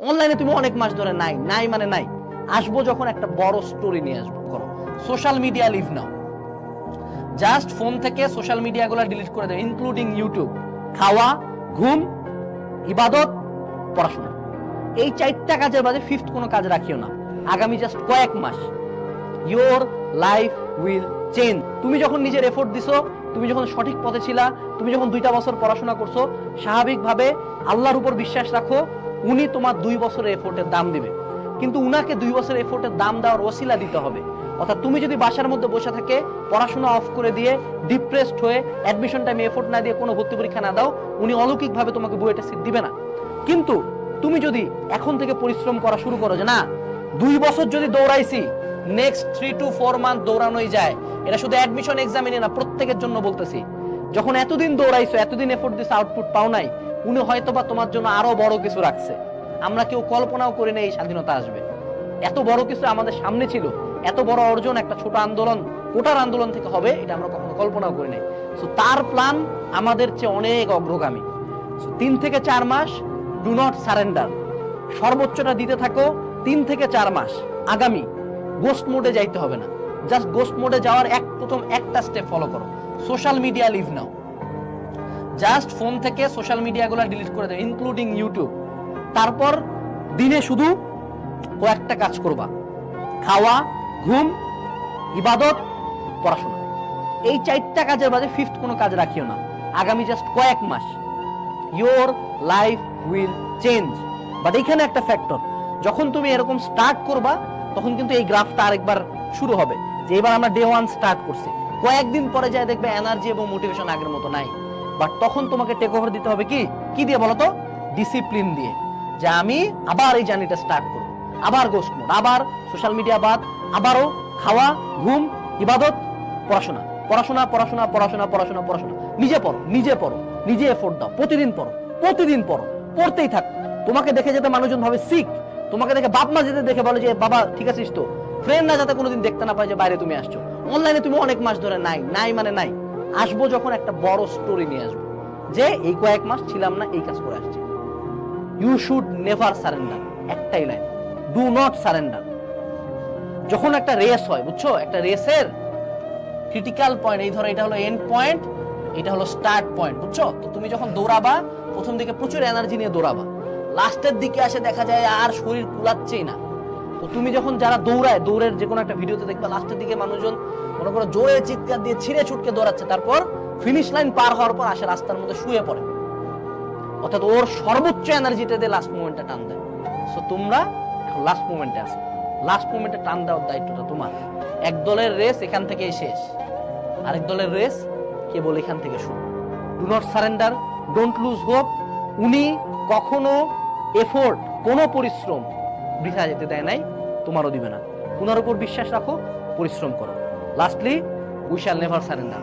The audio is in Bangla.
অনলাইনে তুমি অনেক মাস ধরে নাই নাই মানে নাই, আসবো যখন একটা বড় স্টোরি নিয়ে আসবো। করো সোশ্যাল মিডিয়া লিভ নাও, জাস্ট ফোন থেকে সোশ্যাল মিডিয়াগুলো ডিলিট করে দেবে, ইনক্লুডিং ইউটিউব। খাওয়া, ঘুম, ইবাদত, পড়াশোনা, এই 4টা কাজের বাদে ফিফথ কোনো কাজ রাখিও না। আগামী জাস্ট কয়েক মাস ইয়োর লাইফ উইল চেঞ্জ। তুমি যখন নিজের এফোর্ট দিছো, তুমি যখন সঠিক পথে ছিলা, তুমি যখন 2টা বছর পড়াশোনা করছো, স্বাভাবিকভাবে আল্লাহর উপর বিশ্বাস রাখো, উনি তোমার 2 বছরের এফোর্টের দাম দিবে। কিন্তু উনাকে 2 বছরের এফোর্টের দাম দেওয়ার ওসিলা দিতে হবে। অর্থাৎ তুমি যদি বাসার মধ্যে বসে থাকে, পড়াশোনা অফ করে দিয়ে, ডিপ্রেসড হয়ে, অ্যাডমিশন টাইমে এফোর্ট না দিয়ে, কোনো ভর্তি পরীক্ষা না দাও, উনি অলৌকিকভাবে তোমাকে বুয়েটে সিট দিবে না। কিন্তু তুমি যদি এখন থেকে পরিশ্রম করা শুরু করো, যে না 2 বছর যদি দৌড়াইছি, নেক্সট 3 to 4 মান্থ দৌড়ানোই যায়। এটা শুধু অ্যাডমিশন এক্সামে না, প্রত্যেকের জন্য বলতেছি। যখন এতদিন দৌড়াইছো, এতদিন এফোর্ট দিছো, আউটপুট পাও নাই, উনি হয়তোবা তোমার জন্য আরো বড় কিছু রাখছে। আমরা কেউ কল্পনাও করি না এই স্বাধীনতা আসবে। এত বড় কিছু আমাদের সামনে ছিল, এত বড় অর্জন একটা ছোট আন্দোলন, কোটার আন্দোলন থেকে হবে, এটা আমরা কখনো কল্পনাও করি নাই। সো তার প্ল্যান আমাদের চেয়ে অনেক অগ্রগামী। সো 3 থেকে 4 মাস ডু নট সারেন্ডার, সর্বোচ্চটা দিতে থাকো। 3 থেকে 4 মাস আগামী গোস্ট মোডে যাইতে হবে না, জাস্ট গোস্ট মোডে যাওয়ার প্রথম একটা স্টেপ ফলো করো, সোশ্যাল মিডিয়া লিভ নাও। জাস্ট ফোন থেকে সোশ্যাল মিডিয়াগুলো ডিলিট করে দেবে, ইনক্লুডিং ইউটিউব। তারপর দিনে শুধু কয়েকটা কাজ করবা, খাওয়া, ঘুম, ইবাদত, পড়াশোনা, এই 4টা কাজের বাদে ফিফথ কোনো কাজ রাখিও না। আগামী জাস্ট কয়েক মাস your life will change. But এখানে একটা ফ্যাক্টর, যখন তুমি এরকম স্টার্ট করবা, তখন কিন্তু এই গ্রাফটা আরেকবার শুরু হবে, যে এবার আমরা ডে 1 স্টার্ট করছি, কয়েকদিন পরে যায় দেখবে এনার্জি এবং মোটিভেশন আগের মতো নাই। বাট তখন তোমাকে টেক ওভার দিতে হবে কি দিয়ে বলতো? ডিসিপ্লিন দিয়ে, যে আমি আবার এই জার্নিটা স্টার্ট করব, আবার গোস্ট মোড, আবার সোশ্যাল মিডিয়া বাদ, আবারও খাওয়া, ঘুম, ইবাদত, পড়াশোনা, পড়াশোনা, পড়াশোনা, পড়াশোনা, পড়াশোনা, পড়াশোনা। নিজে পড়ো, নিজে পড়ো, নিজে এফোর্ট দাও, প্রতিদিন পড়ো, প্রতিদিন পড়ো, পড়তেই থাক। তোমাকে দেখে যেতে মানুষজন ভাবে শিখ, তোমাকে দেখে বাপ মা যেতে দেখে বলে যে বাবা ঠিক আছিস তো, ফ্রেন্ডরা যাতে কোনোদিন দেখতে না পায় যে বাইরে তুমি আসছো। অনলাইনে তুমি অনেক মাস ধরে নাই নাই মানে নাই, আসবো যখন একটা বড় স্টোরি নিয়ে আসবো, যে এই কয়েক মাস ছিলাম না, এই কাজ করে আসছি। ইউ শুড নেভার সারেন্ডার, একটাই লাইন, ডু নট সারেন্ডার। যখন একটা রেস হয়, বুঝছো, একটা রেসের ক্রিটিক্যাল পয়েন্ট, এই ধরো এটা হলো এন্ড পয়েন্ট, এটা হলো স্টার্ট পয়েন্ট, বুঝছো? তো তুমি যখন দৌড়াবা, প্রথম দিকে প্রচুর এনার্জি নিয়ে দৌড়াবা, লাস্টের দিকে আসে দেখা যায় আর শরীর কুলাচ্ছেই না। তো তুমি যখন যারা দৌড়ায়, দৌড়ের যে কোনো একটা ভিডিওতে দেখবা লাস্টের দিকে মানুষজন মনে করো জোরে চিৎকার দিয়ে ছিঁড়ে ছুটকে দৌড়াচ্ছে, তারপর ফিনিশ লাইন পার হওয়ার পর আসে রাস্তার মধ্যে শুয়ে পড়ে, অর্থাৎ ওর সর্বোচ্চ এনার্জিটা দিয়ে লাস্ট মোমেন্টে টান দেয়। সো তোমরা এখন লাস্ট মোমেন্টে আসো, লাস্ট মোমেন্টে টান দেওয়ার দায়িত্বটা তোমার। এক দলের রেস এখান থেকেই শেষ, আরেক দলের রেস কেবল এখান থেকে শুরু। Do not surrender, don't lose hope. উনি কখনো এফোর্ট, কোনো পরিশ্রম বৃথা যেতে দেয় নাই, তোমারও দিবে না। উনার উপর বিশ্বাস রাখো, পরিশ্রম করো। Lastly, we shall never surrender.